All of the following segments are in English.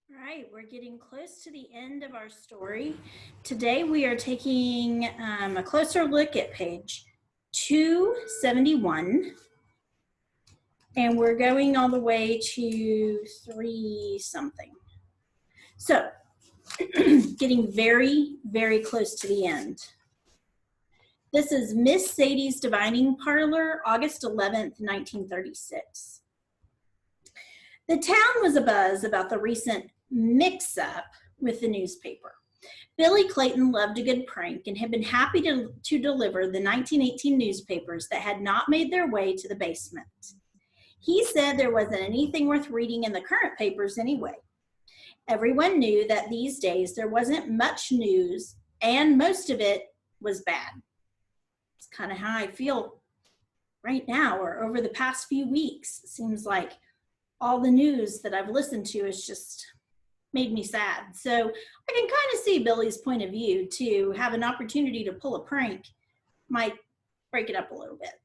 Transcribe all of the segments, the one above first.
All right, we're getting close to the end of our story. Today we are taking a closer look at page 271, and we're going all the way to 3 something. So, getting very, very close to the end. This is Miss Sadie's Divining Parlor, August 11th, 1936. The town was abuzz about the recent mix-up with the newspaper. Billy Clayton loved a good prank and had been happy to deliver the 1918 newspapers that had not made their way to the basement. He said there wasn't anything worth reading in the current papers anyway. Everyone knew that these days there wasn't much news, and most of it was bad. It's kind of how I feel right now, or over the past few weeks. It seems like all the news that I've listened to has just made me sad. So I can kind of see Billy's point of view. To have an opportunity to pull a prank might break it up a little bit.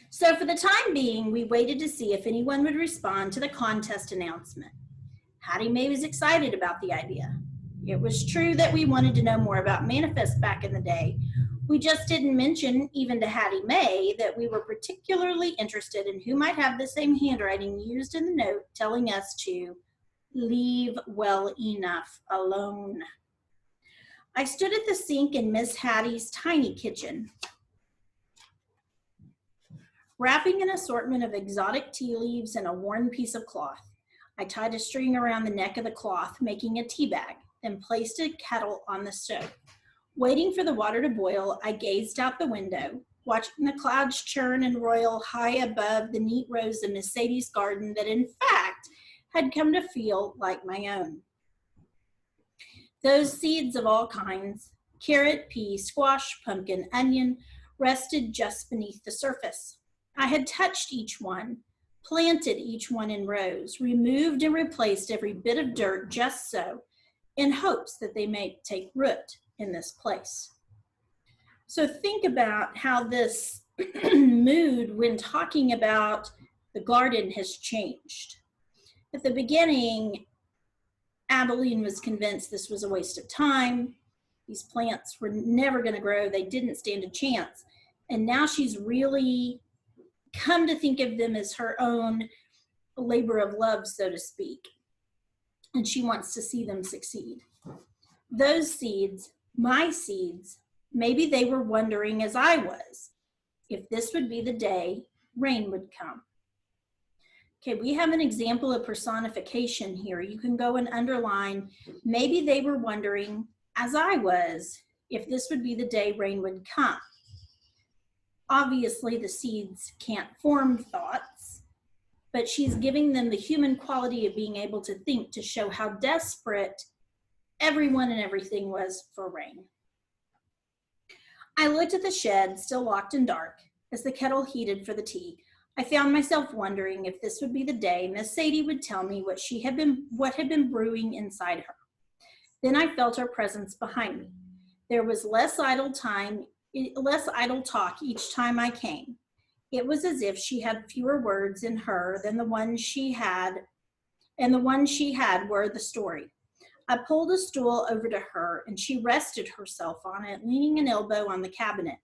So for the time being, we waited to see if anyone would respond to the contest announcement. Hattie Mae was excited about the idea. It was true that we wanted to know more about Manifest back in the day. We just didn't mention, even to Hattie Mae, that we were particularly interested in who might have the same handwriting used in the note telling us to leave well enough alone. I stood at the sink in Miss Hattie's tiny kitchen, wrapping an assortment of exotic tea leaves in a worn piece of cloth. I tied a string around the neck of the cloth, making a tea bag, then placed a kettle on the stove. Waiting for the water to boil, I gazed out the window, watching the clouds churn and roil high above the neat rows of Miss Sadie's garden that, in fact, had come to feel like my own. Those seeds of all kinds, carrot, pea, squash, pumpkin, onion, rested just beneath the surface. I had touched each one, planted each one in rows, removed and replaced every bit of dirt just so, in hopes that they may take root in this place. So think about how this mood when talking about the garden has changed. At the beginning, Abilene was convinced this was a waste of time. These plants were never going to grow. They didn't stand a chance. And now she's really come to think of them as her own labor of love, so to speak. And she wants to see them succeed. Those seeds, my seeds, maybe they were wondering, as I was, if this would be the day rain would come. Okay, we have an example of personification here. You can go and underline, maybe they were wondering, as I was, if this would be the day rain would come. Obviously, the seeds can't form thoughts, but she's giving them the human quality of being able to think, to show how desperate everyone and everything was for rain. I looked at the shed, still locked and dark, as the kettle heated for the tea. I found myself wondering if this would be the day Miss Sadie would tell me what had been brewing inside her. Then I felt her presence behind me. There was less idle talk each time I came. It was as if she had fewer words in her than the ones she had, and the ones she had were the story. I pulled a stool over to her, and she rested herself on it, leaning an elbow on the cabinet.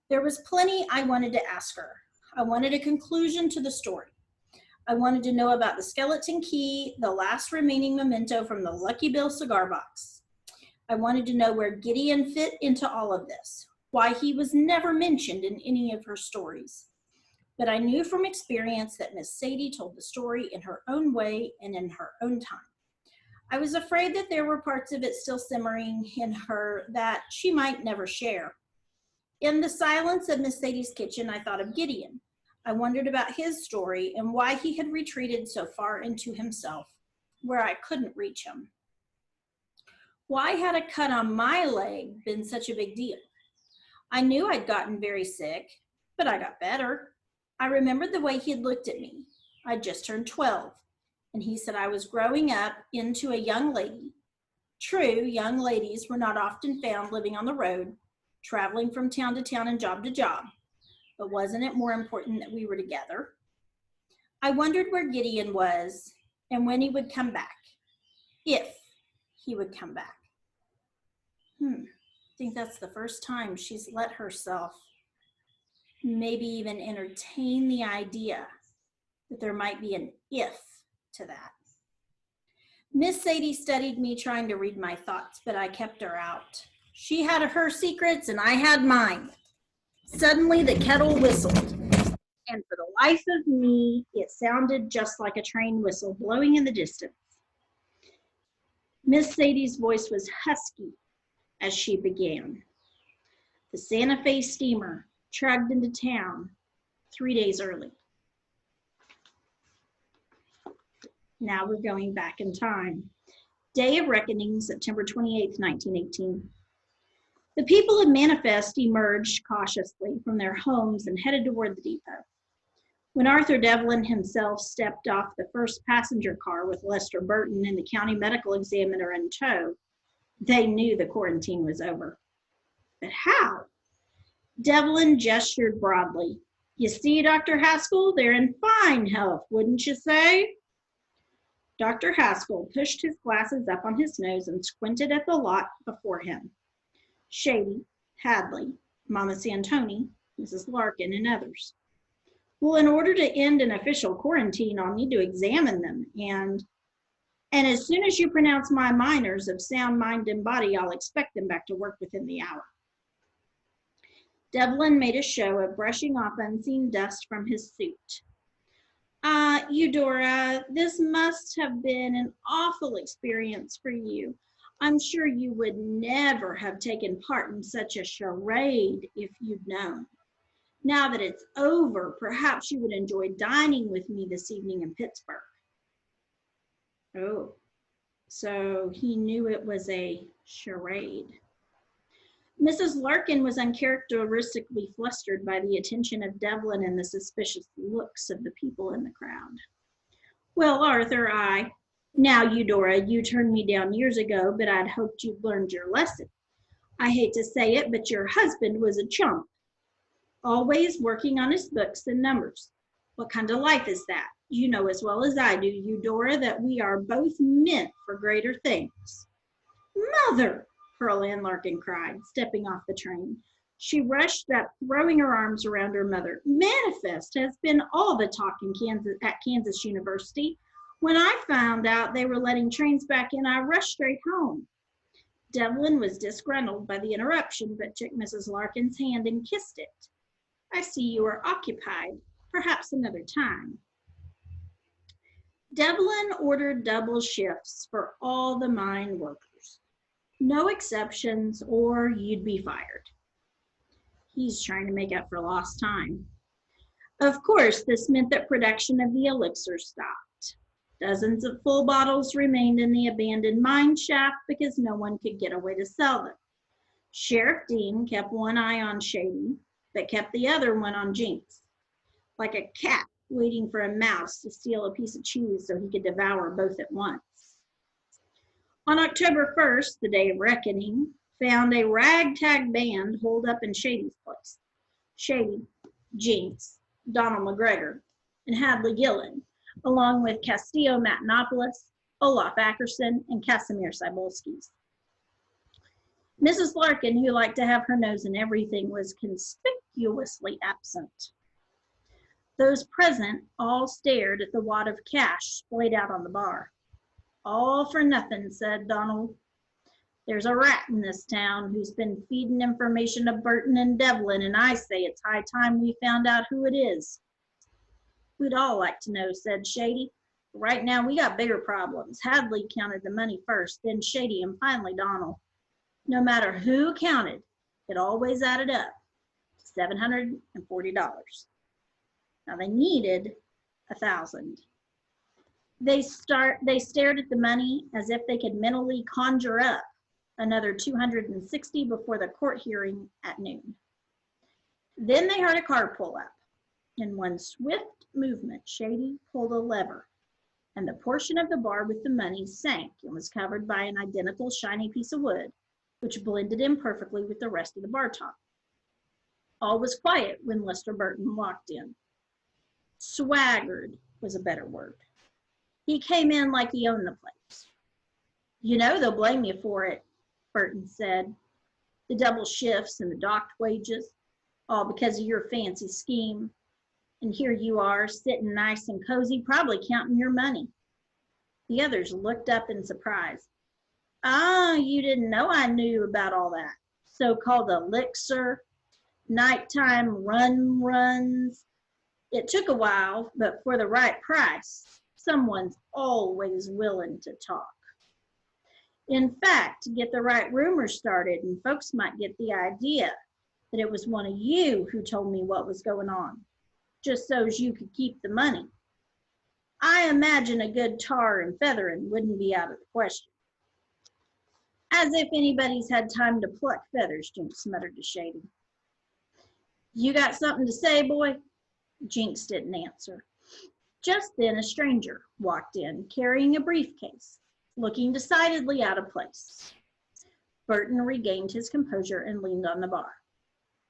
There was plenty I wanted to ask her. I wanted a conclusion to the story. I wanted to know about the skeleton key, the last remaining memento from the Lucky Bill cigar box. I wanted to know where Gideon fit into all of this, why he was never mentioned in any of her stories. But I knew from experience that Miss Sadie told the story in her own way and in her own time. I was afraid that there were parts of it still simmering in her that she might never share. In the silence of Miss Sadie's kitchen, I thought of Gideon. I wondered about his story and why he had retreated so far into himself, where I couldn't reach him. Why had a cut on my leg been such a big deal? I knew I'd gotten very sick, but I got better. I remembered the way he had looked at me. I'd just turned 12, and he said I was growing up into a young lady. True, young ladies were not often found living on the road, traveling from town to town and job to job. But wasn't it more important that we were together? I wondered where Gideon was and when he would come back, if he would come back. I think that's the first time she's let herself maybe even entertain the idea that there might be an if to that. Miss Sadie studied me trying to read my thoughts, but I kept her out. She had her secrets and I had mine. Suddenly the kettle whistled, and for the life of me, it sounded just like a train whistle blowing in the distance. Miss Sadie's voice was husky as she began. The Santa Fe steamer chugged into town 3 days early. Now we're going back in time. Day of Reckoning, September 28th, 1918. The people of Manifest emerged cautiously from their homes and headed toward the depot. When Arthur Devlin himself stepped off the first passenger car with Lester Burton and the county medical examiner in tow, they knew the quarantine was over. But how? Devlin gestured broadly. You see, Dr. Haskell, they're in fine health, wouldn't you say? Dr. Haskell pushed his glasses up on his nose and squinted at the lot before him. Shady, Hadley, Mama Santoni, Mrs. Larkin, and others. Well, in order to end an official quarantine, I'll need to examine them, and as soon as you pronounce my minors of sound mind and body, I'll expect them back to work within the hour. Devlin made a show of brushing off unseen dust from his suit. Eudora, this must have been an awful experience for you. I'm sure you would never have taken part in such a charade if you'd known. Now that it's over, perhaps you would enjoy dining with me this evening in Pittsburgh. Oh, so he knew it was a charade. Mrs. Larkin was uncharacteristically flustered by the attention of Devlin and the suspicious looks of the people in the crowd. Well, Arthur, now, Eudora, you turned me down years ago, but I'd hoped you'd learned your lesson. I hate to say it, but your husband was a chump, always working on his books and numbers. What kind of life is that? You know as well as I do, Eudora, that we are both meant for greater things. Mother, Pearl Ann Larkin cried, stepping off the train. She rushed up, throwing her arms around her mother. Manifest has been all the talk at Kansas University. When I found out they were letting trains back in, I rushed straight home. Devlin was disgruntled by the interruption, but took Mrs. Larkin's hand and kissed it. I see you are occupied. Perhaps another time. Devlin ordered double shifts for all the mine workers. No exceptions or you'd be fired. He's trying to make up for lost time. Of course, this meant that production of the elixir stopped. Dozens of full bottles remained in the abandoned mine shaft because no one could get away to sell them. Sheriff Dean kept one eye on Shady, but kept the other one on Jinx, like a cat waiting for a mouse to steal a piece of cheese so he could devour both at once. On October 1st, the day of reckoning, found a ragtag band holed up in Shady's place. Shady, Jinx, Donald McGregor, and Hadley Gillen, along with Castillo Matenopoulos, Olaf Ackerson, and Casimir Cybulskis. Mrs. Larkin, who liked to have her nose in everything, was conspicuously absent. Those present all stared at the wad of cash splayed out on the bar. All for nothing, said Donald. There's a rat in this town who's been feeding information to Burton and Devlin, and I say it's high time we found out who it is. We'd all like to know, said Shady. Right now we got bigger problems. Hadley counted the money first, then Shady, and finally Donald. No matter who counted, it always added up to $740. Now they needed $1,000. They stared at the money as if they could mentally conjure up another $260 before the court hearing at noon. Then they heard a car pull up. In one swift movement, Shady pulled a lever, and the portion of the bar with the money sank and was covered by an identical shiny piece of wood, which blended in perfectly with the rest of the bar top. All was quiet when Lester Burton walked in. Swaggered was a better word. He came in like he owned the place. You know they'll blame you for it, Burton said. The double shifts and the docked wages, all because of your fancy scheme. And here you are, sitting nice and cozy, probably counting your money. The others looked up in surprise. Ah, you didn't know I knew about all that. So-called elixir, nighttime runs. It took a while, but for the right price, someone's always willing to talk. In fact, to get the right rumors started, and folks might get the idea that it was one of you who told me what was going on, just so as you could keep the money. I imagine a good tar and feathering wouldn't be out of the question. As if anybody's had time to pluck feathers, Jinx muttered to Shady. You got something to say, boy? Jinx didn't answer. Just then a stranger walked in, carrying a briefcase, looking decidedly out of place. Burton regained his composure and leaned on the bar.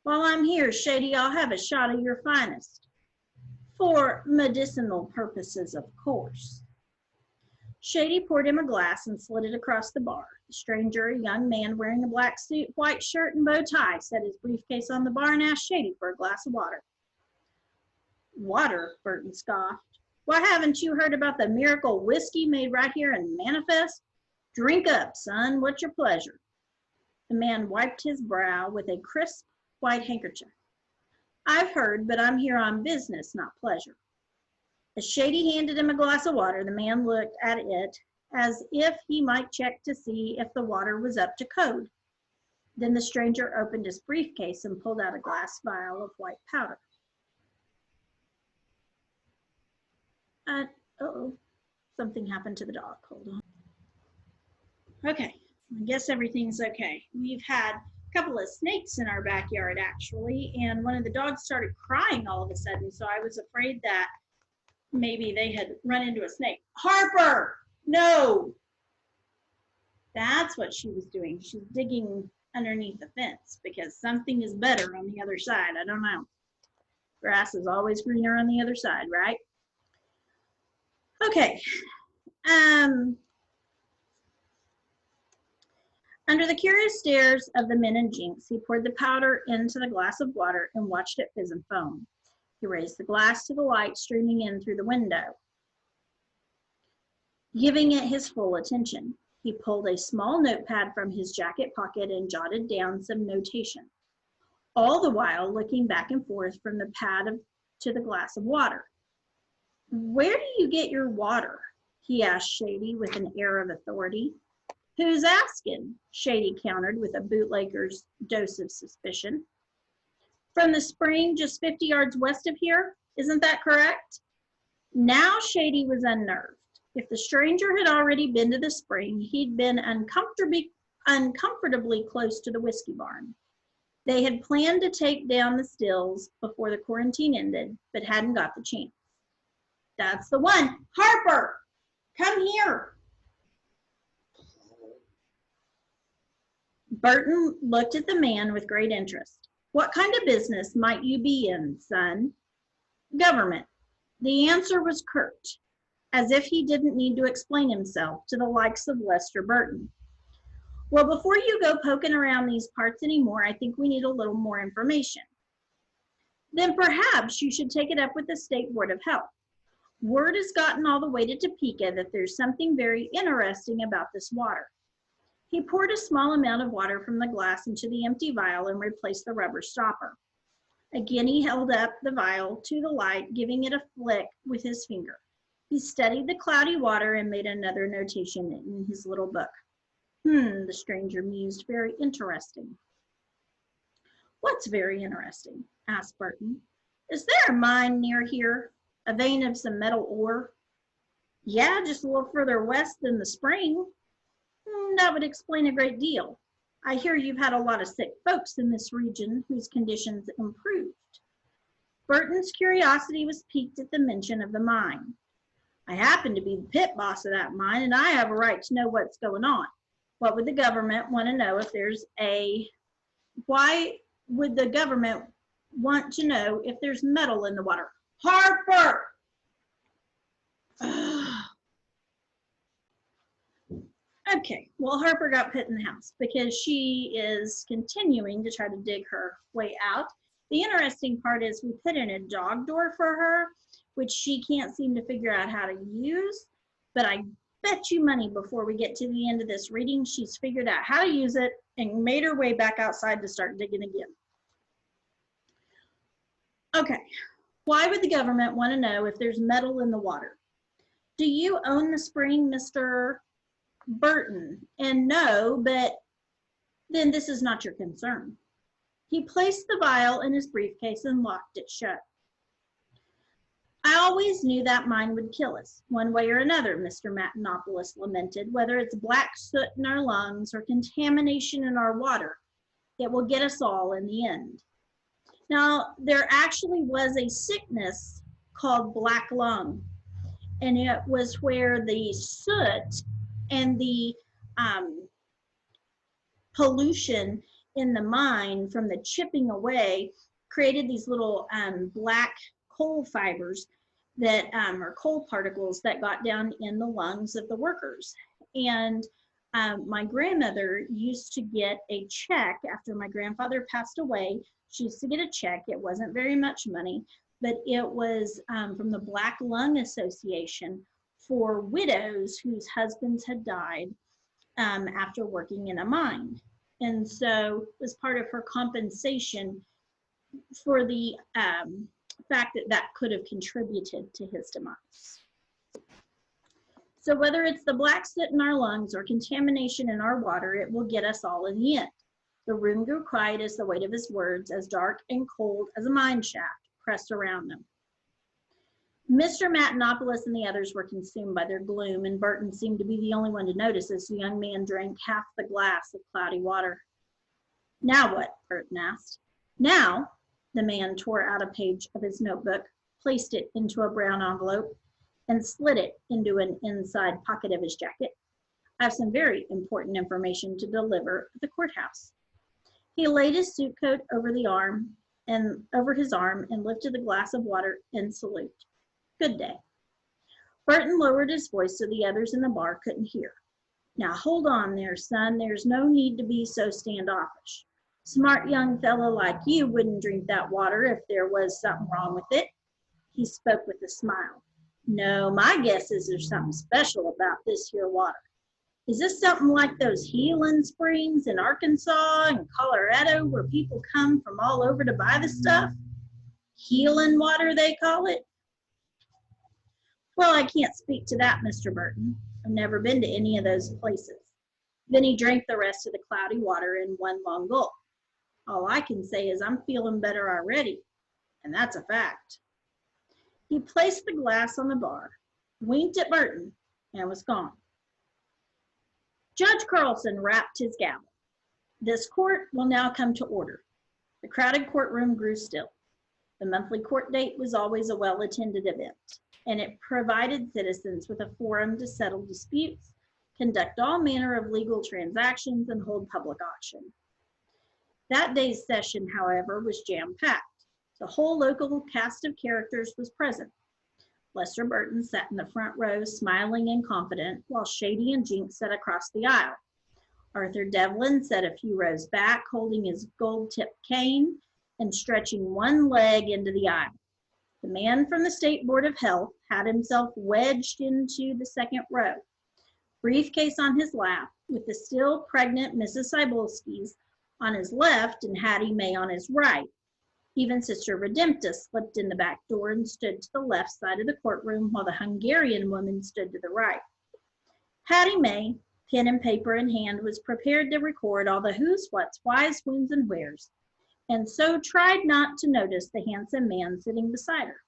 While I'm here, Shady, I'll have a shot of your finest. For medicinal purposes, of course. Shady poured him a glass and slid it across the bar. The stranger, a young man wearing a black suit, white shirt, and bow tie, set his briefcase on the bar and asked Shady for a glass of water. Water? Burton scoffed. Why, haven't you heard about the miracle whiskey made right here in Manifest? Drink up, son. What's your pleasure? The man wiped his brow with a crisp white handkerchief. I've heard, but I'm here on business, not pleasure. As Shady handed him a glass of water, the man looked at it as if he might check to see if the water was up to code. Then the stranger opened his briefcase and pulled out a glass vial of white powder. Uh-oh, something happened to the dog. Hold on. Okay, I guess everything's okay. We've had a couple of snakes in our backyard, actually, and one of the dogs started crying all of a sudden, so I was afraid that maybe they had run into a snake. Harper! No! That's what she was doing. She's digging underneath the fence because something is better on the other side. I don't know. Grass is always greener on the other side, right? Okay. Under the curious stares of the men and Jinx, he poured the powder into the glass of water and watched it fizz and foam. He raised the glass to the light streaming in through the window, giving it his full attention. He pulled a small notepad from his jacket pocket and jotted down some notation, all the while looking back and forth from the pad to the glass of water. Where do you get your water? He asked Shady with an air of authority. Who's asking? Shady countered with a bootlegger's dose of suspicion. From the spring just 50 yards west of here, isn't that correct? Now Shady was unnerved. If the stranger had already been to the spring, he'd been uncomfortably close to the whiskey barn. They had planned to take down the stills before the quarantine ended, but hadn't got the chance. That's the one. Harper, come here. Burton looked at the man with great interest. What kind of business might you be in, son? Government. The answer was curt, as if he didn't need to explain himself to the likes of Lester Burton. Well, before you go poking around these parts anymore, I think we need a little more information. Then perhaps you should take it up with the State Board of Health. Word has gotten all the way to Topeka that there's something very interesting about this water. He poured a small amount of water from the glass into the empty vial and replaced the rubber stopper. Again, he held up the vial to the light, giving it a flick with his finger. He studied the cloudy water and made another notation in his little book. The stranger mused, very interesting. What's very interesting? Asked Burton. Is there a mine near here? A vein of some metal ore? Yeah, just a little further west than the spring. That would explain a great deal. I hear you've had a lot of sick folks in this region whose conditions improved. Burton's curiosity was piqued at the mention of the mine. I happen to be the pit boss of that mine, and I have a right to know what's going on. What would the government want to know if there's why would the government want to know if there's metal in the water? Harper! Okay, well, Harper got put in the house because she is continuing to try to dig her way out. The interesting part is we put in a dog door for her, which she can't seem to figure out how to use, but I bet you money before we get to the end of this reading, she's figured out how to use it and made her way back outside to start digging again. Okay, why would the government want to know if there's metal in the water? Do you own the spring, Mr. Burton? And no, but then this is not your concern. He placed the vial in his briefcase and locked it shut. I always knew that mine would kill us, one way or another, Mr. Matenopoulos lamented. Whether it's black soot in our lungs or contamination in our water, it will get us all in the end. Now, there actually was a sickness called black lung, and it was where the soot and the pollution in the mine from the chipping away created these little black coal fibers that or coal particles that got down in the lungs of the workers. And my grandmother used to get a check after my grandfather passed away. She used to get a check. It wasn't very much money, but it was from the Black Lung Association for widows whose husbands had died after working in a mine. And so it was part of her compensation for the fact that that could have contributed to his demise. So whether it's the black soot in our lungs or contamination in our water, it will get us all in the end. The room grew quiet as the weight of his words, as dark and cold as a mine shaft, pressed around them. Mr. Matenopoulos and the others were consumed by their gloom, and Burton seemed to be the only one to notice as the young man drank half the glass of cloudy water. Now what? Burton asked. Now, the man tore out a page of his notebook, placed it into a brown envelope, and slid it into an inside pocket of his jacket. I have some very important information to deliver at the courthouse. He laid his suit coat over his arm and lifted the glass of water in salute. Good day. Burton lowered his voice so the others in the bar couldn't hear. Now hold on there, son. There's no need to be so standoffish. Smart young fellow like you wouldn't drink that water if there was something wrong with it. He spoke with a smile. No, my guess is there's something special about this here water. Is this something like those healing springs in Arkansas and Colorado where people come from all over to buy the stuff? Healing water, they call it? Well, I can't speak to that, Mr. Burton. I've never been to any of those places. Then he drank the rest of the cloudy water in one long gulp. All I can say is I'm feeling better already, and that's a fact. He placed the glass on the bar, winked at Burton, and was gone. Judge Carlson rapped his gavel. This court will now come to order. The crowded courtroom grew still. The monthly court date was always a well-attended event, and it provided citizens with a forum to settle disputes, conduct all manner of legal transactions, and hold public auction. That day's session, however, was jam-packed. The whole local cast of characters was present. Lester Burton sat in the front row, smiling and confident, while Shady and Jinx sat across the aisle. Arthur Devlin sat a few rows back, holding his gold-tipped cane and stretching one leg into the aisle. The man from the State Board of Health had himself wedged into the second row, briefcase on his lap, with the still pregnant Mrs. Cybulskis on his left and Hattie May on his right. Even Sister Redempta slipped in the back door and stood to the left side of the courtroom while the Hungarian woman stood to the right. Hattie May, pen and paper in hand, was prepared to record all the who's, what's, whys, whens, and wheres, and so tried not to notice the handsome man sitting beside her.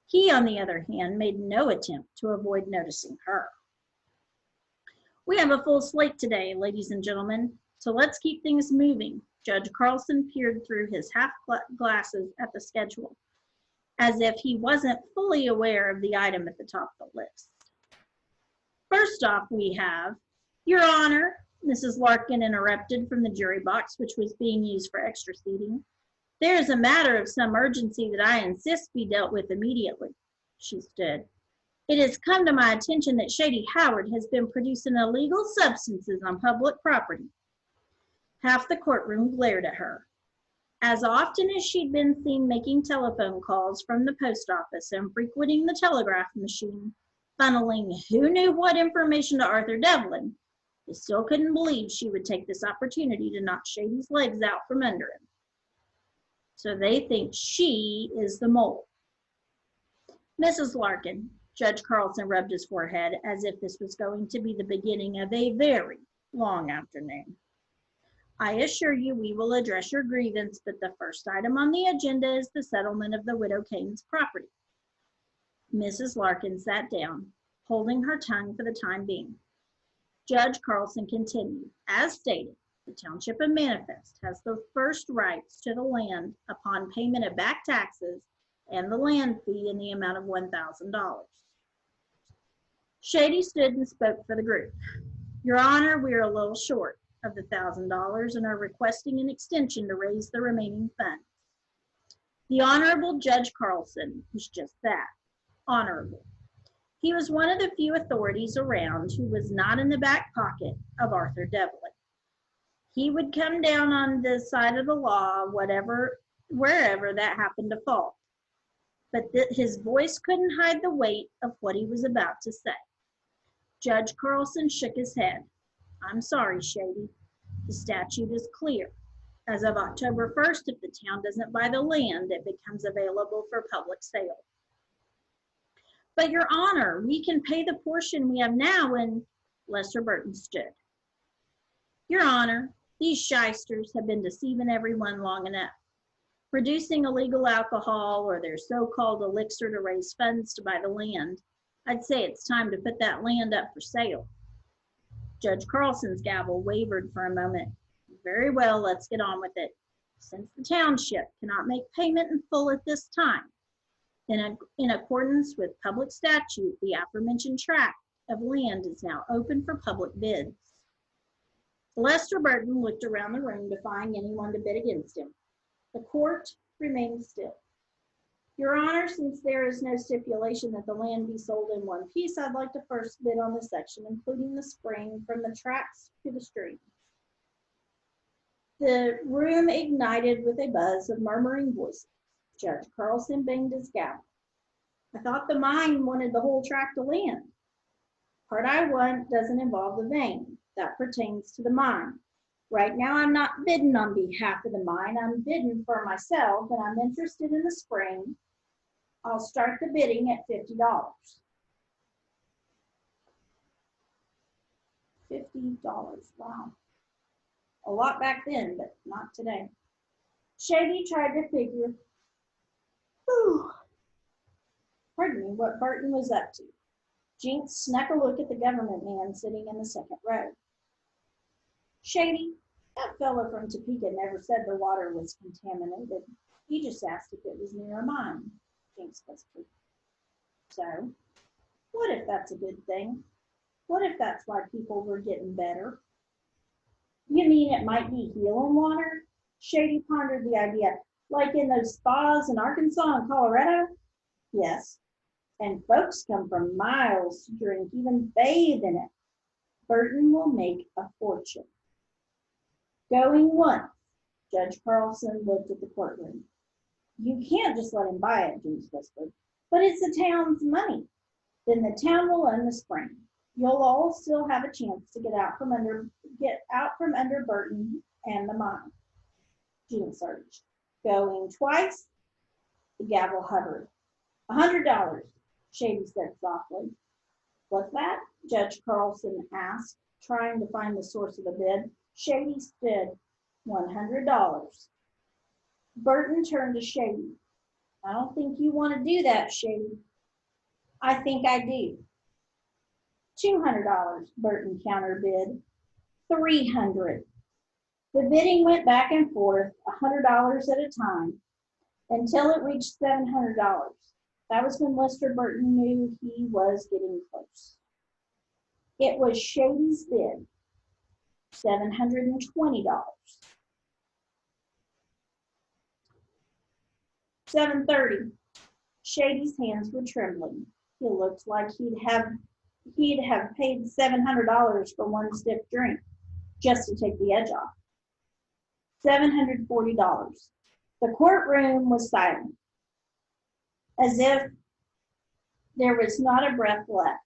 He, on the other hand, made no attempt to avoid noticing her. We have a full slate today, ladies and gentlemen, so let's keep things moving. Judge Carlson peered through his half glasses at the schedule, as if he wasn't fully aware of the item at the top of the list. First off, we have, Your Honor, Mrs. Larkin interrupted from the jury box, which was being used for extra seating. There is a matter of some urgency that I insist be dealt with immediately. She stood. It has come to my attention that Shady Howard has been producing illegal substances on public property. Half the courtroom glared at her. As often as she'd been seen making telephone calls from the post office and frequenting the telegraph machine, funneling who knew what information to Arthur Devlin, they still couldn't believe she would take this opportunity to knock Shady's legs out from under him. So they think she is the mole. Mrs. Larkin, Judge Carlson rubbed his forehead as if this was going to be the beginning of a very long afternoon. I assure you we will address your grievance, but the first item on the agenda is the settlement of the Widow Kane's property. Mrs. Larkin sat down, holding her tongue for the time being. Judge Carlson continued, as stated, the Township of Manifest has the first rights to the land upon payment of back taxes and the land fee in the amount of $1,000. Shady stood and spoke for the group. Your Honor, we are a little short of the $1,000 and are requesting an extension to raise the remaining funds. The Honorable Judge Carlson is just that, honorable. He was one of the few authorities around who was not in the back pocket of Arthur Devlin. He would come down on the side of the law, wherever that happened to fall. But his voice couldn't hide the weight of what he was about to say. Judge Carlson shook his head. I'm sorry, Shady. The statute is clear. As of October 1st, if the town doesn't buy the land, it becomes available for public sale. But Your Honor, we can pay the portion we have now when Lester Burton stood. Your Honor, these shysters have been deceiving everyone long enough. Producing illegal alcohol or their so-called elixir to raise funds to buy the land. I'd say it's time to put that land up for sale. Judge Carlson's gavel wavered for a moment. Very well, let's get on with it. Since the township cannot make payment in full at this time, in accordance with public statute, the aforementioned tract of land is now open for public bids. Lester Burton looked around the room to find anyone to bid against him. The court remained still. Your Honor, since there is no stipulation that the land be sold in one piece, I'd like to first bid on the section, including the spring from the tracks to the stream. The room ignited with a buzz of murmuring voices. Judge Carlson banged his gavel. I thought the mine wanted the whole tract of land. Part I want doesn't involve the vein. That pertains to the mine. Right now, I'm not bidding on behalf of the mine. I'm bidding for myself, and I'm interested in the spring. I'll start the bidding at $50. $50, wow. A lot back then, but not today. Shady tried to figure, pardon me, what Burton was up to. Jinx snuck a look at the government man sitting in the second row. Shady, that fellow from Topeka never said the water was contaminated. He just asked if it was near a mine, Jinx whispered. So, what if that's a good thing? What if that's why people were getting better? You mean it might be healing water? Shady pondered the idea. Like in those spas in Arkansas and Colorado? Yes. And folks come from miles to drink, even bathe in it. Burton will make a fortune. Going once, Judge Carlson looked at the courtroom. You can't just let him buy it, Jinx whispered. But it's the town's money. Then the town will own the spring. You'll all still have a chance to get out from under Burton and the mine. Jinx urged. Going twice? The gavel hovered. $100, Shady said softly. What's that? Judge Carlson asked, trying to find the source of the bid. Shady stood. $100. Burton turned to Shady. I don't think you want to do that, Shady. I think I do. $200, Burton counterbid. $300. The bidding went back and forth, $100 at a time, until it reached $700. That was when Lester Burton knew he was getting close. It was Shady's bid, $720. $730. Shady's hands were trembling. He looked like he'd have paid $700 for one stiff drink just to take the edge off. $740. The courtroom was silent, as if there was not a breath left.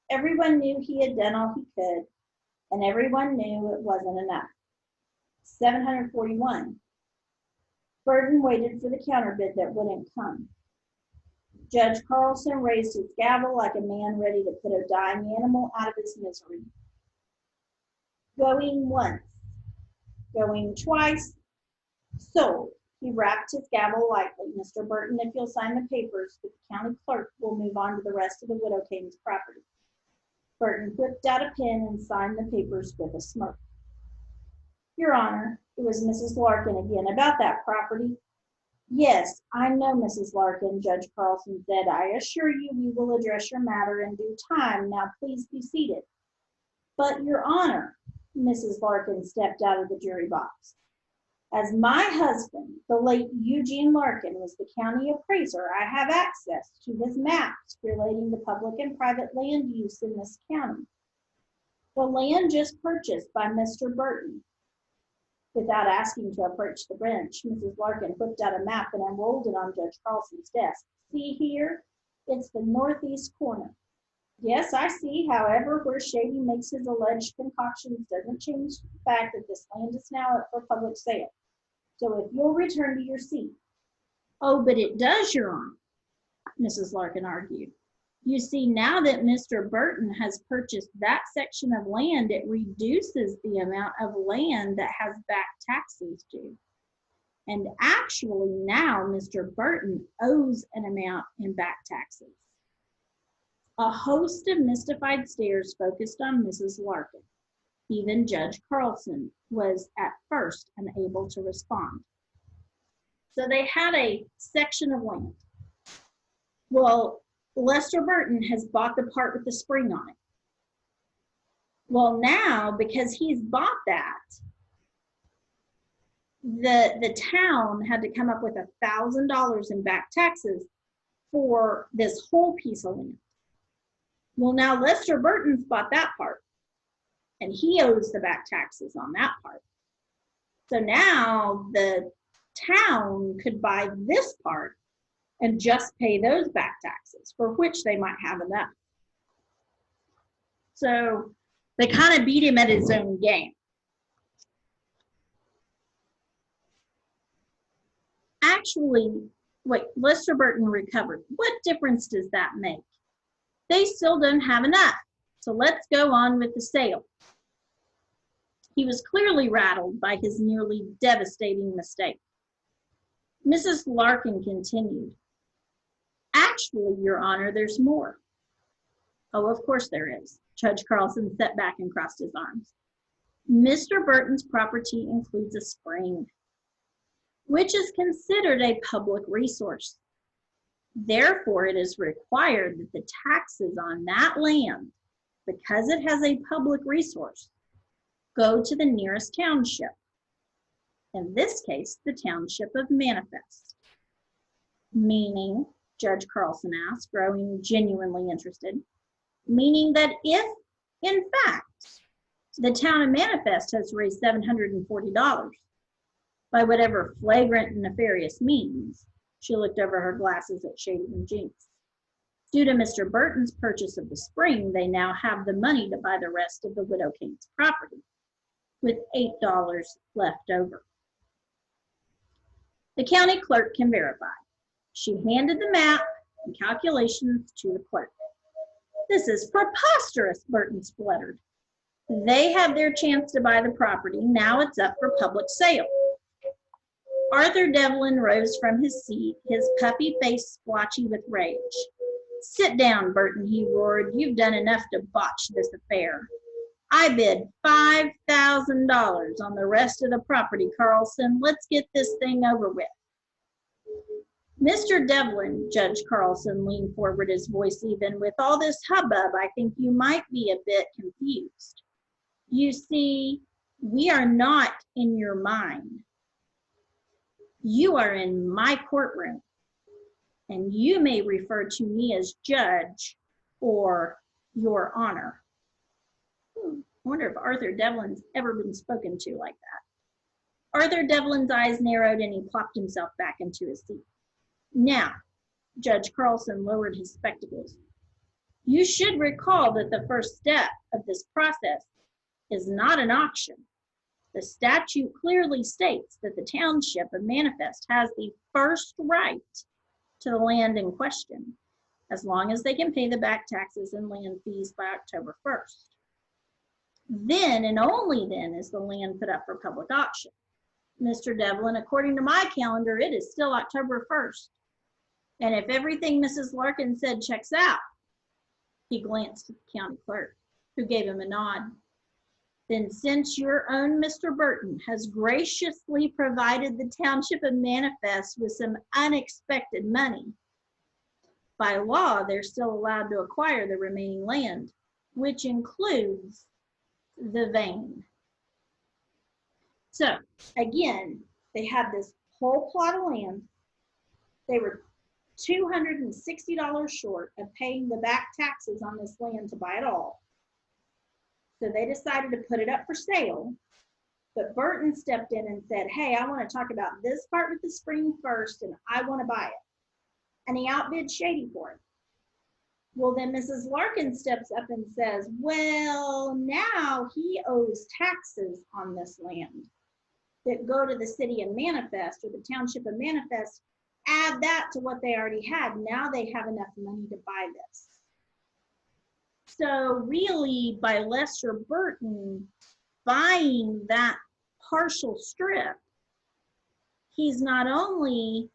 Everyone knew he had done all he could, and everyone knew it wasn't enough. $741. Burton waited for the counterbid that wouldn't come. Judge Carlson raised his gavel like a man ready to put a dying animal out of his misery. Going once, going twice, sold. He rapped his gavel lightly. Mr. Burton, if you'll sign the papers with the county clerk, we'll move on to the rest of the Widow Kane's property. Burton whipped out a pen and signed the papers with a smirk. Your Honor, it was Mrs. Larkin again about that property. Yes, I know, Mrs. Larkin, Judge Carlson said. I assure you we will address your matter in due time. Now please be seated. But, Your Honor, Mrs. Larkin stepped out of the jury box. As my husband, the late Eugene Larkin, was the county appraiser, I have access to his maps relating to public and private land use in this county. The land just purchased by Mr. Burton. Without asking to approach the bench, Mrs. Larkin whipped out a map and unrolled it on Judge Carlson's desk. See here? It's the northeast corner. Yes, I see. However, where Shady makes his alleged concoctions doesn't change the fact that this land is now up for public sale. So if you'll return to your seat. Oh, but it does, Your Honor, Mrs. Larkin argued. You see, now that Mr. Burton has purchased that section of land, it reduces the amount of land that has back taxes due. And actually now Mr. Burton owes an amount in back taxes. A host of mystified stares focused on Mrs. Larkin. Even Judge Carlson was at first unable to respond. So they had a section of land. Well, Lester Burton has bought the part with the spring on it. Well, now, because he's bought that, the town had to come up with $1,000 in back taxes for this whole piece of land. Well, now Lester Burton's bought that part, and he owes the back taxes on that part. So now the town could buy this part and just pay those back taxes, for which they might have enough. So they kind of beat him at his own game. Actually, wait, Lester Burton recovered. What difference does that make? They still don't have enough. So let's go on with the sale. He was clearly rattled by his nearly devastating mistake. Mrs. Larkin continued. Actually, Your Honor, there's more. Oh, of course there is. Judge Carlson sat back and crossed his arms. Mr. Burton's property includes a spring, which is considered a public resource. Therefore, it is required that the taxes on that land, because it has a public resource, go to the nearest township. In this case, the township of Manifest. Meaning, Judge Carlson asked, growing genuinely interested, meaning that if, in fact, the town of Manifest has raised $740 by whatever flagrant and nefarious means, she looked over her glasses at Shady and Jinx. Due to Mr. Burton's purchase of the spring, they now have the money to buy the rest of the Widow Kane's property, with $8 left over. The county clerk can verify. She handed the map and calculations to the clerk. This is preposterous, Burton spluttered. They had their chance to buy the property. Now it's up for public sale. Arthur Devlin rose from his seat, his puppy face splotchy with rage. Sit down, Burton, he roared. You've done enough to botch this affair. I bid $5,000 on the rest of the property, Carlson. Let's get this thing over with. Mr. Devlin, Judge Carlson leaned forward, his voice even. With all this hubbub, I think you might be a bit confused. You see, we are not in your mind. You are in my courtroom. and you may refer to me as Judge or Your Honor. I wonder if Arthur Devlin's ever been spoken to like that. Arthur Devlin's eyes narrowed and he plopped himself back into his seat. Now, Judge Carlson lowered his spectacles. You should recall that the first step of this process is not an auction. The statute clearly states that the township of Manifest has the first right to the land in question, as long as they can pay the back taxes and land fees by October 1st. Then and only then is the land put up for public auction. Mr. Devlin, according to my calendar, it is still October 1st. And if everything Mrs. Larkin said checks out, he glanced at the county clerk, who gave him a nod. Then since your own Mr. Burton has graciously provided the township of Manifest with some unexpected money, by law, they're still allowed to acquire the remaining land, which includes the vein. So again, they had this whole plot of land. They were $260 short of paying the back taxes on this land to buy it all. So they decided to put it up for sale, but Burton stepped in and said, hey, I want to talk about this part with the spring first, and I want to buy it. And he outbid Shady for it. Well, then Mrs. Larkin steps up and says, well, now he owes taxes on this land that go to the city of Manifest or the township of Manifest. Add that to what they already had. Now they have enough money to buy this. So really, by Lester Burton buying that partial strip, he's not only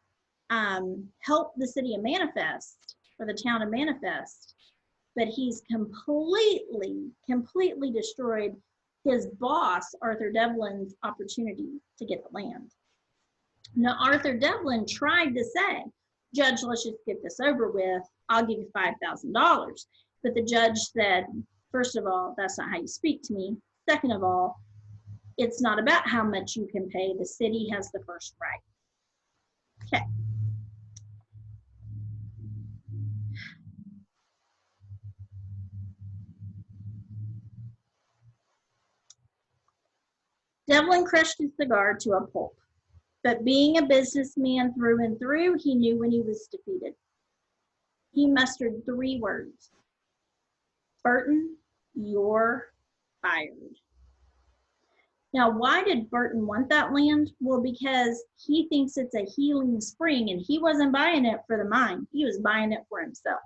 helped the city of Manifest or the town of Manifest, but he's completely destroyed his boss, Arthur Devlin's opportunity to get the land. Now, Arthur Devlin tried to say, Judge, let's just get this over with. I'll give you $5,000. But the judge said, first of all, that's not how you speak to me. Second of all, it's not about how much you can pay. The city has the first right. Okay. Devlin crushed his cigar to a pulp. But being a businessman through and through, he knew when he was defeated. He mustered 3 words. Burton, you're fired. Now, why did Burton want that land? Well, because he thinks it's a healing spring, and he wasn't buying it for the mine. He was buying it for himself.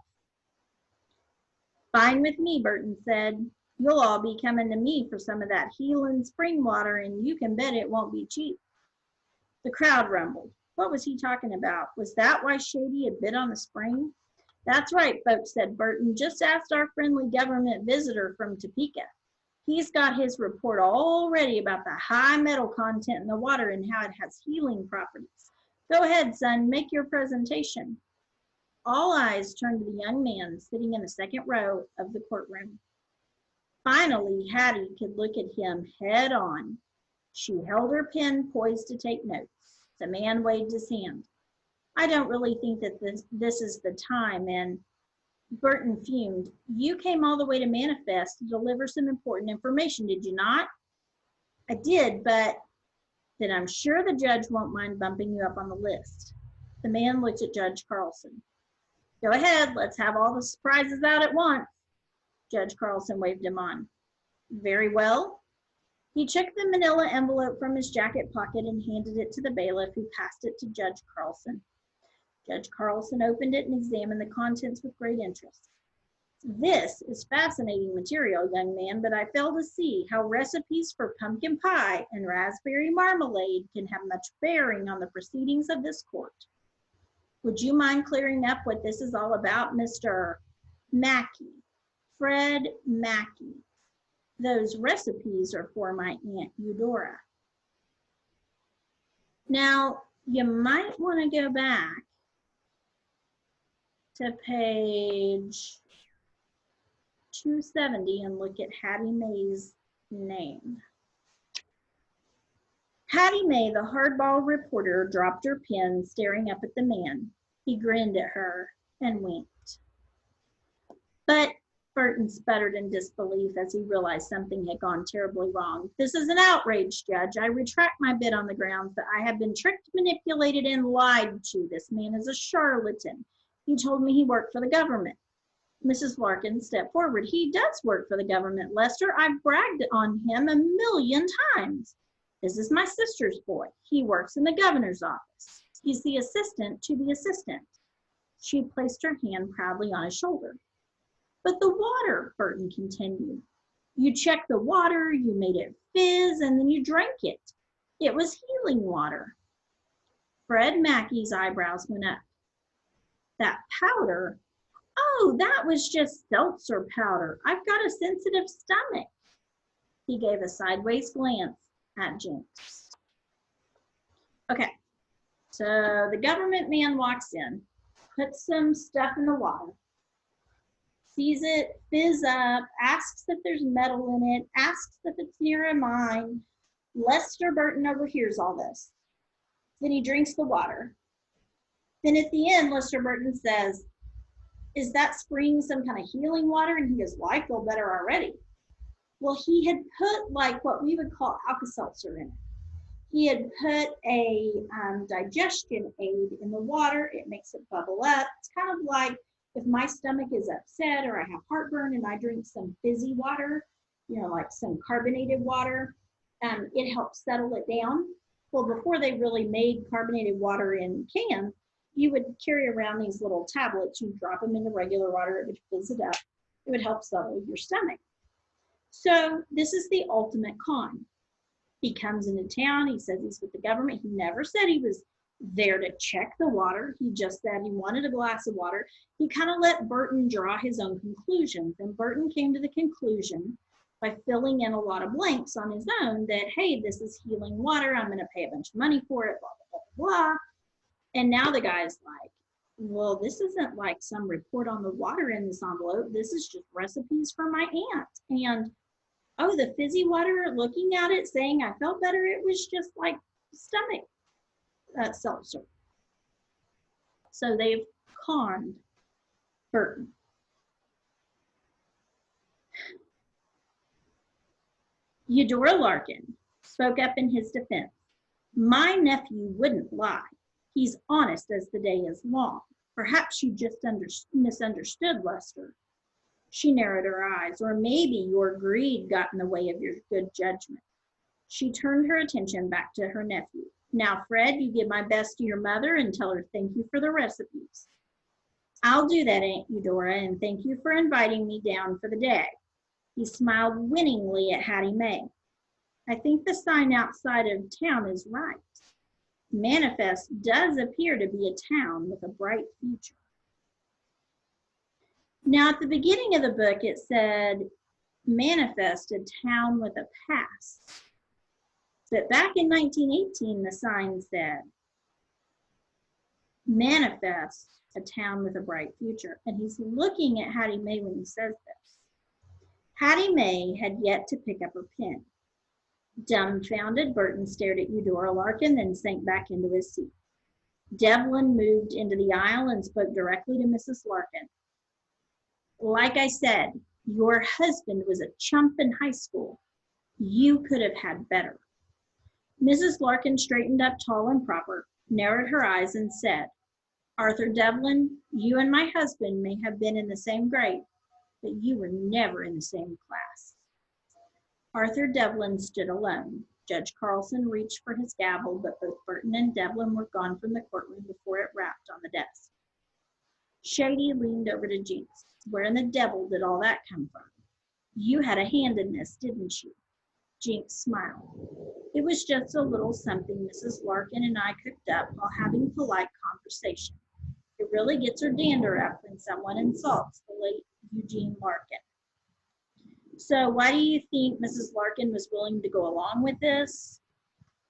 Fine with me, Burton said. You'll all be coming to me for some of that healing spring water, and you can bet it won't be cheap. The crowd rumbled. What was he talking about? Was that why Shady had bid on the spring? That's right, folks, said Burton. Just asked our friendly government visitor from Topeka. He's got his report all ready about the high metal content in the water and how it has healing properties. Go ahead, son, make your presentation. All eyes turned to the young man sitting in the second row of the courtroom. Finally, Hattie could look at him head on. She held her pen poised to take notes. The man waved his hand. I don't really think that this is the time, and Burton fumed. You came all the way to Manifest to deliver some important information, did you not? I did, but then I'm sure the judge won't mind bumping you up on the list. The man looked at Judge Carlson. Go ahead, let's have all the surprises out at once. Judge Carlson waved him on. Very well. He took the manila envelope from his jacket pocket and handed it to the bailiff, who passed it to Judge Carlson. Judge Carlson opened it and examined the contents with great interest. This is fascinating material, young man, but I fail to see how recipes for pumpkin pie and raspberry marmalade can have much bearing on the proceedings of this court. Would you mind clearing up what this is all about, Mr. Mackey? Fred Mackey. Those recipes are for my Aunt Eudora. Now, you might want to go back to page 270 and look at Hattie May's name. Hattie May, the hardball reporter, dropped her pen, staring up at the man. He grinned at her and winked. But Burton sputtered in disbelief as he realized something had gone terribly wrong. "This is an outrage, Judge. I retract my bid on the grounds that I have been tricked, manipulated, and lied to. This man is a charlatan. He told me he worked for the government." Mrs. Larkin stepped forward. "He does work for the government, Lester. I've bragged on him 1,000,000 times. This is my sister's boy. He works in the governor's office. He's the assistant to the assistant." She placed her hand proudly on his shoulder. "But the water," Burton continued. "You checked the water, you made it fizz, and then you drank it. It was healing water." Fred Mackey's eyebrows went up. "That powder? Oh, that was just seltzer powder. I've got a sensitive stomach." He gave a sideways glance at Jinx. Okay, so the government man walks in, puts some stuff in the water, sees it fizz up, asks if there's metal in it, asks if it's near a mine. Lester Burton overhears all this. Then he drinks the water. Then at the end, Lester Burton says, "Is that spring some kind of healing water?" And he goes, "Well, I feel better already." Well, he had put like what we would call Alka-Seltzer in it. He had put a digestion aid in the water. It makes it bubble up. It's kind of like if my stomach is upset or I have heartburn and I drink some fizzy water, like some carbonated water, it helps settle it down. Well, before they really made carbonated water in cans, you would carry around these little tablets. You drop them into regular water, it would fizz it up. It would help settle your stomach. So this is the ultimate con. He comes into town, he says he's with the government. He never said he was there to check the water. He just said he wanted a glass of water. He kind of let Burton draw his own conclusions. And Burton came to the conclusion by filling in a lot of blanks on his own that, hey, this is healing water. I'm going to pay a bunch of money for it, blah, blah, blah, blah. And now the guy's like, well, this isn't like some report on the water in this envelope. This is just recipes for my aunt. And oh, the fizzy water, looking at it, saying I felt better, it was just like stomach seltzer. So they've conned Burton. Eudora Larkin spoke up in his defense. "My nephew wouldn't lie. He's honest as the day is long. Perhaps you just misunderstood, Lester." She narrowed her eyes. "Or maybe your greed got in the way of your good judgment." She turned her attention back to her nephew. "Now, Fred, you give my best to your mother and tell her thank you for the recipes." "I'll do that, Aunt Eudora, and thank you for inviting me down for the day." He smiled winningly at Hattie Mae. "I think the sign outside of town is right. Manifest does appear to be a town with a bright future." Now, at the beginning of the book, it said, Manifest, a town with a past. But back in 1918, the sign said, Manifest, a town with a bright future. And he's looking at Hattie Mae when he says this. Hattie Mae had yet to pick up her pen. Dumbfounded, Burton stared at Eudora Larkin, then sank back into his seat. Devlin moved into the aisle and spoke directly to Mrs. Larkin. "Like I said, your husband was a chump in high school. You could have had better." Mrs. Larkin straightened up tall and proper, narrowed her eyes, and said, "Arthur Devlin, you and my husband may have been in the same grade, but you were never in the same class." Arthur Devlin stood alone. Judge Carlson reached for his gavel, but both Burton and Devlin were gone from the courtroom before it rapped on the desk. Shady leaned over to Jinx. "Where in the devil did all that come from? You had a hand in this, didn't you?" Jinx smiled. "It was just a little something Mrs. Larkin and I cooked up while having polite conversation. It really gets her dander up when someone insults the late Eugene Larkin." So why do you think Mrs. Larkin was willing to go along with this?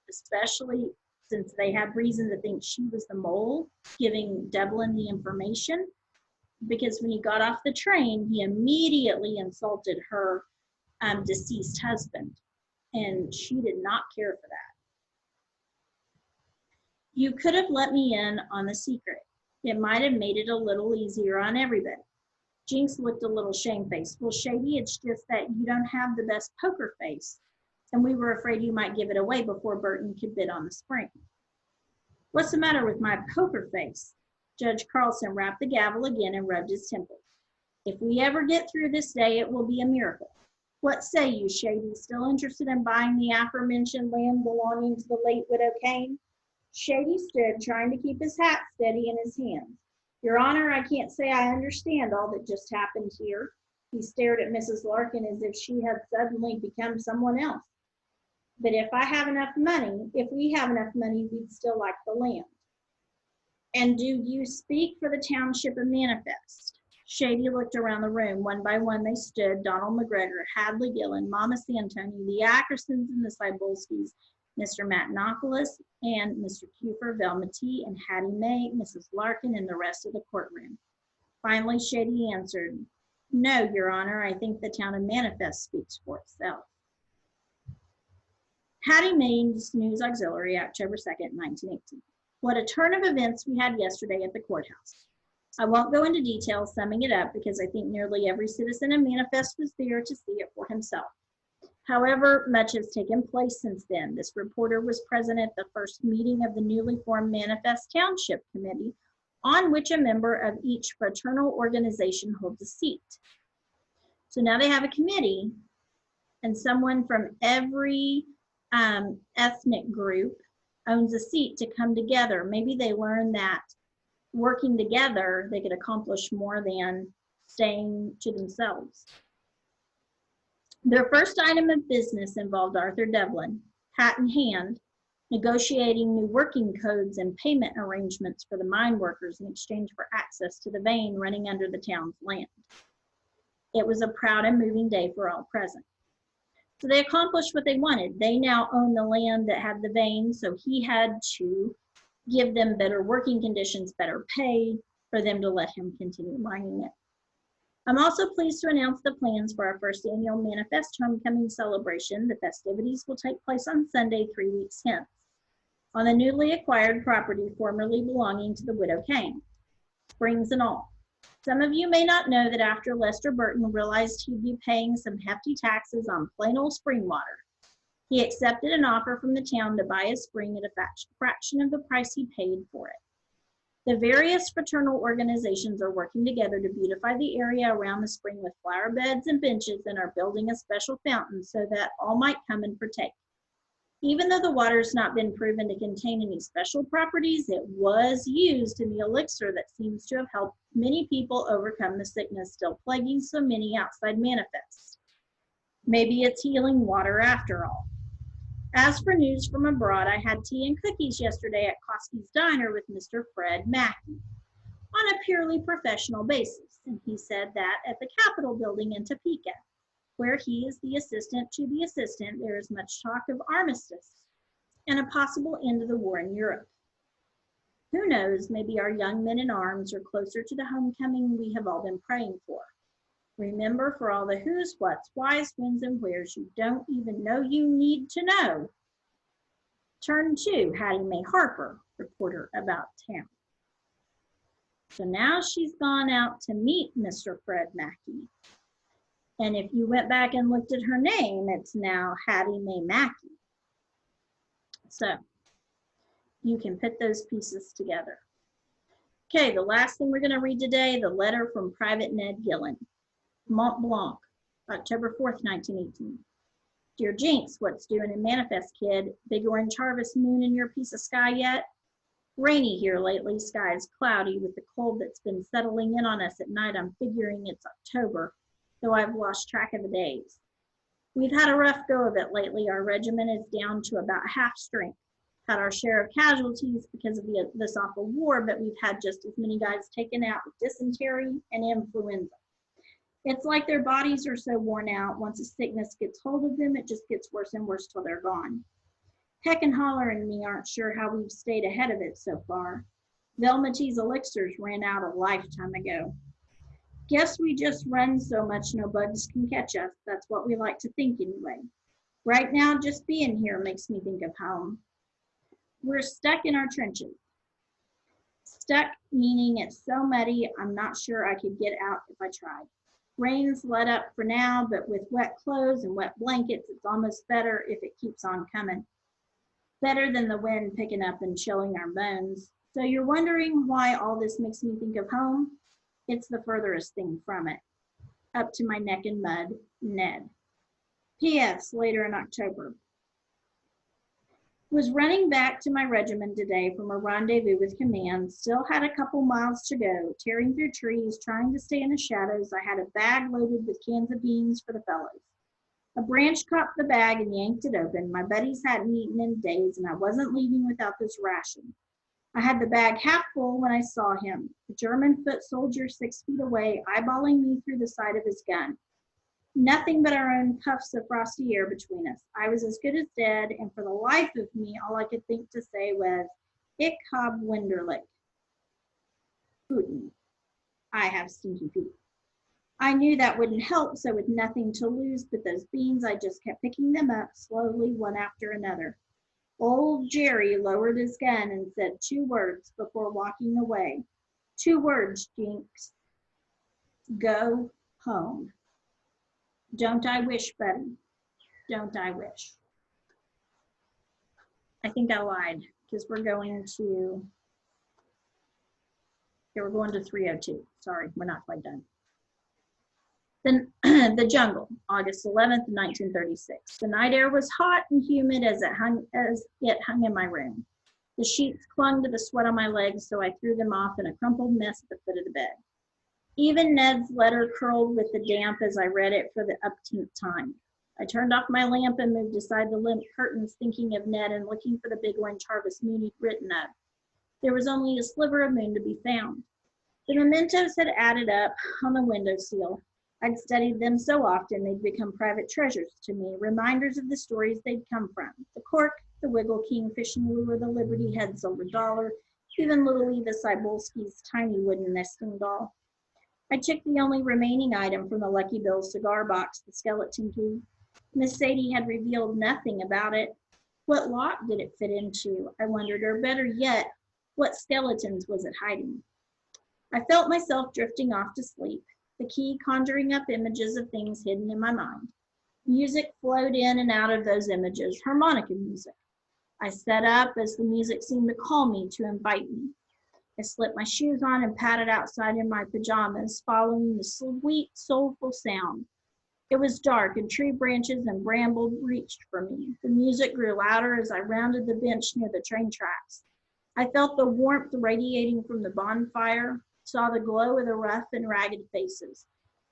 Especially since they had reason to think she was the mole, giving Devlin the information. Because when he got off the train, he immediately insulted her deceased husband, and she did not care for that. "You could have let me in on the secret. It might have made it a little easier on everybody. Jinx looked a little shamefaced. Well, Shady, it's just that you don't have the best poker face, and we were afraid you might give it away before Burton could bid on the spring. What's the matter with my poker face? Judge Carlson rapped the gavel again and rubbed his temples. If we ever get through this day, it will be a miracle. What say you, Shady? Still interested in buying the aforementioned land belonging to the late widow Kane? Shady stood, trying to keep his hat steady in his hands. Your Honor, I can't say I understand all that just happened here. He stared at Mrs. Larkin as if she had suddenly become someone else. But if we have enough money, we'd still like the land. And do you speak for the township of Manifest? Shady looked around the room. One by one they stood, Donald McGregor, Hadley Gillen, Mama Santoni, the Ackersons and the Cybulskis, Mr. Matenopoulos, and Mr. Kufer, Velma T, and Hattie Mae, Mrs. Larkin, and the rest of the courtroom. Finally, Shady answered, No, Your Honor, I think the town of Manifest speaks for itself. Hattie Mae, News Auxiliary, October 2nd, 1918. What a turn of events we had yesterday at the courthouse. I won't go into detail summing it up because I think nearly every citizen in Manifest was there to see it for himself. However, much has taken place since then. This reporter was present at the first meeting of the newly formed Manifest Township Committee, on which a member of each fraternal organization holds a seat. So now they have a committee, and someone from every ethnic group owns a seat to come together. Maybe they learned that working together, they could accomplish more than staying to themselves. Their first item of business involved Arthur Devlin, hat in hand, negotiating new working codes and payment arrangements for the mine workers in exchange for access to the vein running under the town's land. It was a proud and moving day for all present. So they accomplished what they wanted. They now own the land that had the vein, so he had to give them better working conditions, better pay for them to let him continue mining it. I'm also pleased to announce the plans for our first annual Manifest Homecoming celebration. The festivities will take place on Sunday, 3 weeks hence, on the newly acquired property formerly belonging to the widow Kane, springs and all. Some of you may not know that after Lester Burton realized he'd be paying some hefty taxes on plain old spring water, he accepted an offer from the town to buy a spring at a fraction of the price he paid for it. The various fraternal organizations are working together to beautify the area around the spring with flower beds and benches and are building a special fountain so that all might come and partake. Even though the water's not been proven to contain any special properties, it was used in the elixir that seems to have helped many people overcome the sickness still plaguing so many outside Manifest. Maybe it's healing water after all. As for news from abroad, I had tea and cookies yesterday at Koski's Diner with Mr. Fred Mackey on a purely professional basis, and he said that at the Capitol building in Topeka, where he is the assistant to the assistant, there is much talk of armistice and a possible end of the war in Europe. Who knows, maybe our young men in arms are closer to the homecoming we have all been praying for. Remember, for all the who's, what's, whys, whens, and wheres you don't even know you need to know. Turn to Hattie Mae Harper, reporter about town. So now she's gone out to meet Mr. Fred Mackey. And if you went back and looked at her name, it's now Hattie Mae Mackey. So you can put those pieces together. Okay, the last thing we're going to read today, the letter from Private Ned Gillen. Mont Blanc, October 4th, 1918. Dear Jinx, what's doing in Manifest, kid? Big orange harvest moon in your piece of sky yet? Rainy here lately, sky is cloudy with the cold that's been settling in on us at night. I'm figuring it's October, though I've lost track of the days. We've had a rough go of it lately. Our regiment is down to about half strength. Had our share of casualties because of this awful war, but we've had just as many guys taken out with dysentery and influenza. It's like their bodies are so worn out. Once a sickness gets hold of them, it just gets worse and worse till they're gone. Heck and Holler and me aren't sure how we've stayed ahead of it so far. Velma T's elixirs ran out a lifetime ago. Guess we just run so much no bugs can catch us. That's what we like to think anyway. Right now, just being here makes me think of home. We're stuck in our trenches. Stuck, meaning it's so muddy, I'm not sure I could get out if I tried. Rain's let up for now, but with wet clothes and wet blankets, it's almost better if it keeps on coming. Better than the wind picking up and chilling our bones. So you're wondering why all this makes me think of home? It's the furthest thing from it. Up to my neck in mud, Ned. P.S. Later in October. Was running back to my regiment today from a rendezvous with command, still had a couple miles to go, tearing through trees, trying to stay in the shadows. I had a bag loaded with cans of beans for the fellows. A branch caught the bag and yanked it open. My buddies hadn't eaten in days, and I wasn't leaving without this ration. I had the bag half full when I saw him, a German foot soldier 6 feet away, eyeballing me through the sight of his gun. Nothing but our own puffs of frosty air between us. I was as good as dead, and for the life of me, all I could think to say was, Ich hab wunderlich. Putin. I have stinky feet. I knew that wouldn't help, so with nothing to lose but those beans, I just kept picking them up slowly, one after another. Old Jerry lowered his gun and said 2 words before walking away. 2 words, Jinx. Go home. Don't I wish, buddy? Don't I wish? I think I lied because we're going to 302. Sorry, we're not quite done. Then The Jungle, August 11th, 1936. The night air was hot and humid as it hung in my room. The sheets clung to the sweat on my legs, so I threw them off in a crumpled mess at the foot of the bed. Even Ned's letter curled with the damp as I read it for the upteenth time. I turned off my lamp and moved aside the limp curtains, thinking of Ned and looking for the big orange harvest moon he'd written of. There was only a sliver of moon to be found. The mementos had added up on the windowsill. I'd studied them so often they'd become private treasures to me, reminders of the stories they'd come from. The cork, the wiggle king fishing lure, the Liberty head silver dollar, even little Eva Cybulski's tiny wooden nesting doll. I checked the only remaining item from the Lucky Bill cigar box, the skeleton key. Miss Sadie had revealed nothing about it. What lock did it fit into? I wondered, or better yet, what skeletons was it hiding? I felt myself drifting off to sleep, the key conjuring up images of things hidden in my mind. Music flowed in and out of those images, harmonica music. I sat up as the music seemed to call me, to invite me. I slipped my shoes on and padded outside in my pajamas, following the sweet, soulful sound. It was dark, and tree branches and bramble reached for me. The music grew louder as I rounded the bench near the train tracks. I felt the warmth radiating from the bonfire, saw the glow of the rough and ragged faces.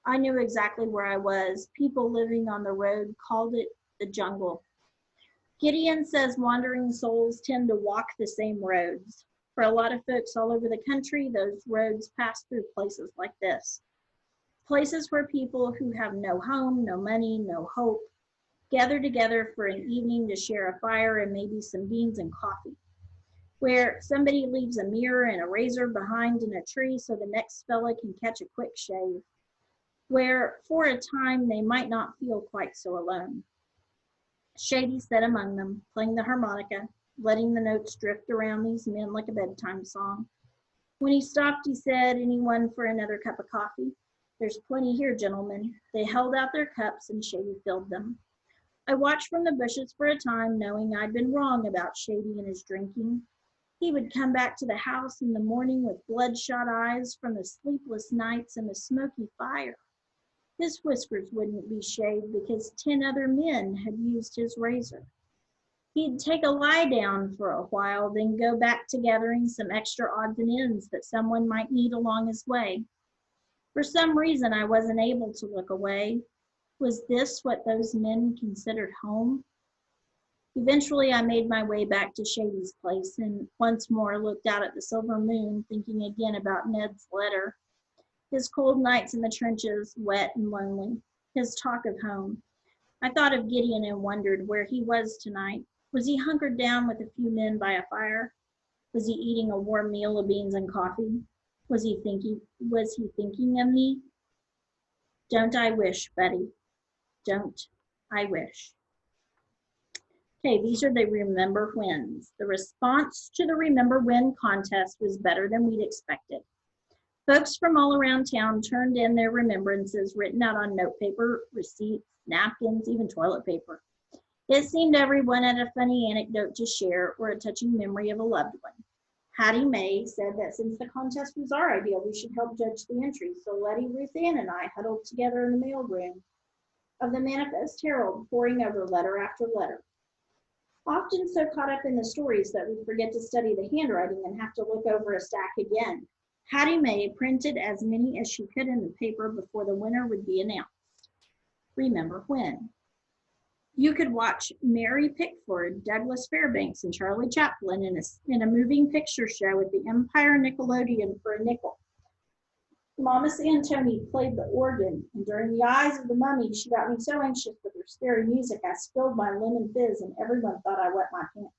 I knew exactly where I was. People living on the road called it the jungle. Gideon says wandering souls tend to walk the same roads. For a lot of folks all over the country, those roads pass through places like this. Places where people who have no home, no money, no hope, gather together for an evening to share a fire and maybe some beans and coffee. Where somebody leaves a mirror and a razor behind in a tree so the next fella can catch a quick shave. Where, for a time, they might not feel quite so alone. Shady sat among them, playing the harmonica, letting the notes drift around these men like a bedtime song. When he stopped, he said, "Anyone for another cup of coffee? There's plenty here, gentlemen." They held out their cups and Shady filled them. I watched from the bushes for a time, knowing I'd been wrong about Shady and his drinking. He would come back to the house in the morning with bloodshot eyes from the sleepless nights and the smoky fire. His whiskers wouldn't be shaved because 10 other men had used his razor. He'd take a lie down for a while, then go back to gathering some extra odds and ends that someone might need along his way. For some reason, I wasn't able to look away. Was this what those men considered home? Eventually, I made my way back to Shady's place and once more looked out at the silver moon, thinking again about Ned's letter. His cold nights in the trenches, wet and lonely. His talk of home. I thought of Gideon and wondered where he was tonight. Was he hunkered down with a few men by a fire? Was he eating a warm meal of beans and coffee? Was he thinking of me? Don't I wish, Betty? Don't I wish? Okay, these are the Remember Whens. The response to the Remember When contest was better than we'd expected. Folks from all around town turned in their remembrances written out on notepaper, receipts, napkins, even toilet paper. It seemed everyone had a funny anecdote to share or a touching memory of a loved one. Hattie Mae said that since the contest was our idea, we should help judge the entries. So Letty, Ruth Ann, and I huddled together in the mailroom of the Manifest Herald, poring over letter after letter. Often so caught up in the stories that we forget to study the handwriting and have to look over a stack again. Hattie Mae printed as many as she could in the paper before the winner would be announced. Remember When. You could watch Mary Pickford, Douglas Fairbanks, and Charlie Chaplin in a moving picture show at the Empire Nickelodeon for a nickel. Mama Santoni played the organ, and during the Eyes of the Mummy, she got me so anxious with her scary music, I spilled my lemon fizz, and everyone thought I wet my pants.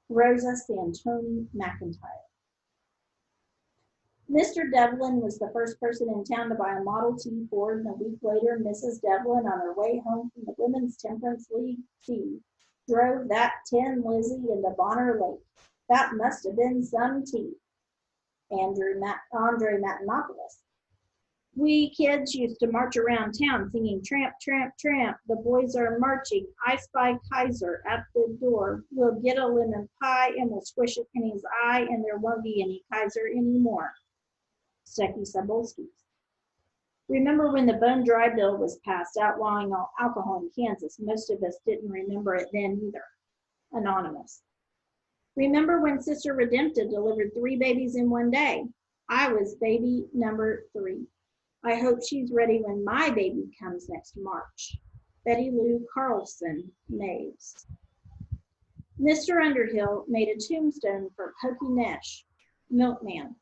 Rosa Santoni McIntyre. Mr. Devlin was the first person in town to buy a Model T Ford, and a week later, Mrs. Devlin, on her way home from the Women's Temperance League tea, drove that tin Lizzie into Bonner Lake. That must have been some tea. Andre Matenopoulos. We kids used to march around town singing Tramp, Tramp, Tramp. The boys are marching. I spy Kaiser at the door. We'll get a lemon pie and we'll squish it in his eye and there won't be any Kaiser anymore. Stucky Sabolskis. Remember when the Bone Dry Bill was passed outlawing all alcohol in Kansas? Most of us didn't remember it then either. Anonymous. Remember when Sister Redempta delivered 3 babies in one day? I was baby number 3. I hope she's ready when my baby comes next March. Betty Lou Carlson, Maves. Mr. Underhill made a tombstone for Pokey Nesh, milkman.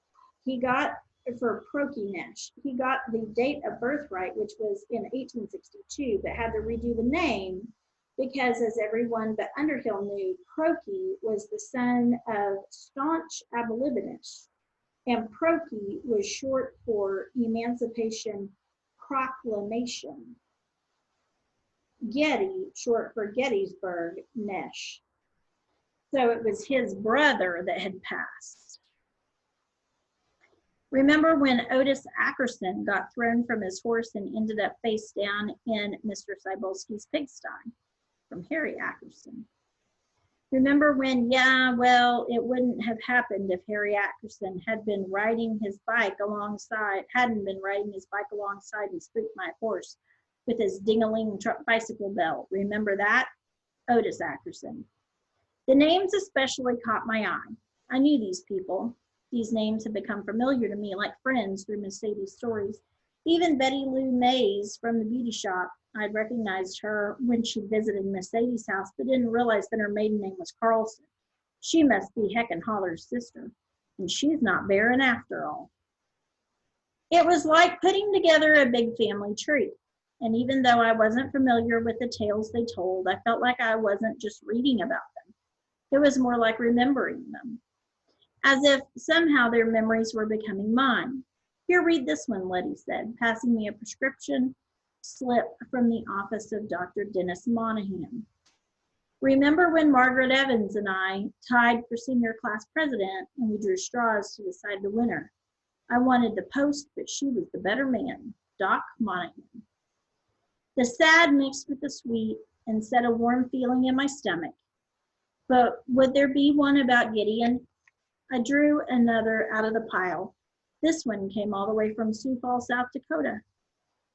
For Prokey Nesh. He got the date of birth right, which was in 1862, but had to redo the name because, as everyone but Underhill knew, Prokey was the son of staunch abolitionists, and Prokey was short for Emancipation Proclamation. Getty, short for Gettysburg, Nesh. So it was his brother that had passed. Remember when Otis Ackerson got thrown from his horse and ended up face down in Mr. Cybulski's pigsty? From Harry Ackerson. Remember when, it wouldn't have happened if Harry Ackerson hadn't been riding his bike alongside and spooked my horse with his ding-a-ling bicycle bell. Remember that? Otis Ackerson. The names especially caught my eye. I knew these people. These names had become familiar to me like friends through Miss Sadie's stories. Even Betty Lou Mays from the beauty shop. I'd recognized her when she visited Miss Sadie's house, but didn't realize that her maiden name was Carlson. She must be Heck and Holler's sister, and she's not barren after all. It was like putting together a big family tree, and even though I wasn't familiar with the tales they told, I felt like I wasn't just reading about them. It was more like remembering them, as if somehow their memories were becoming mine. Here, read this one, Letty said, passing me a prescription slip from the office of Dr. Dennis Monahan. Remember when Margaret Evans and I tied for senior class president and we drew straws to decide the winner? I wanted the post, but she was the better man, Doc Monahan. The sad mixed with the sweet and set a warm feeling in my stomach. But would there be one about Gideon? I drew another out of the pile. This one came all the way from Sioux Falls, South Dakota.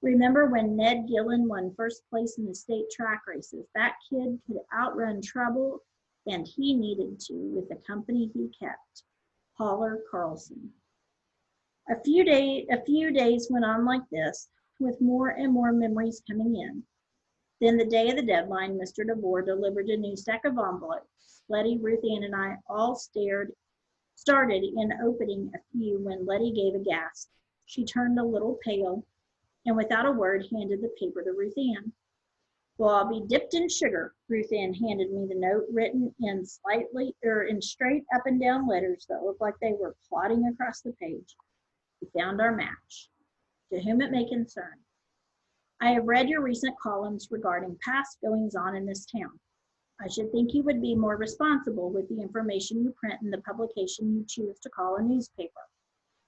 Remember when Ned Gillen won first place in the state track races? That kid could outrun trouble, and he needed to with the company he kept. Holler Carlson. A few days went on like this, with more and more memories coming in. Then the day of the deadline, Mr. DeVore delivered a new stack of envelopes. Letty, Ruth Ann, and I all started in opening a few when Letty gave a gasp. She turned a little pale and without a word handed the paper to Ruth Ann. Well, I'll be dipped in sugar. Ruth Ann handed me the note written in straight up and down letters that looked like they were plodding across the page. We found our match. To whom it may concern. I have read your recent columns regarding past goings on in this town. I should think you would be more responsible with the information you print in the publication you choose to call a newspaper.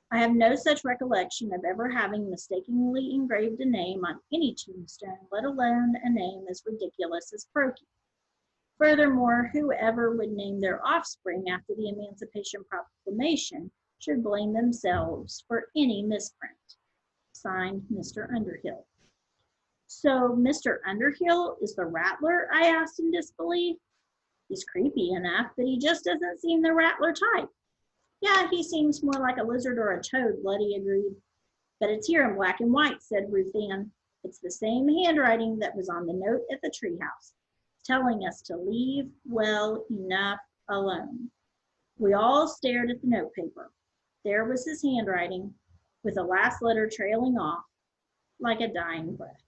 I have no such recollection of ever having mistakenly engraved a name on any tombstone, let alone a name as ridiculous as Frokey. Furthermore, whoever would name their offspring after the Emancipation Proclamation should blame themselves for any misprint. Signed, Mr. Underhill. So Mr. Underhill is the Rattler? I asked in disbelief. He's creepy enough, but he just doesn't seem the Rattler type. Yeah, he seems more like a lizard or a toad, Letty agreed. But it's here in black and white, said Ruth Ann. It's the same handwriting that was on the note at the treehouse, telling us to leave well enough alone. We all stared at the notepaper. There was his handwriting, with the last letter trailing off like a dying breath.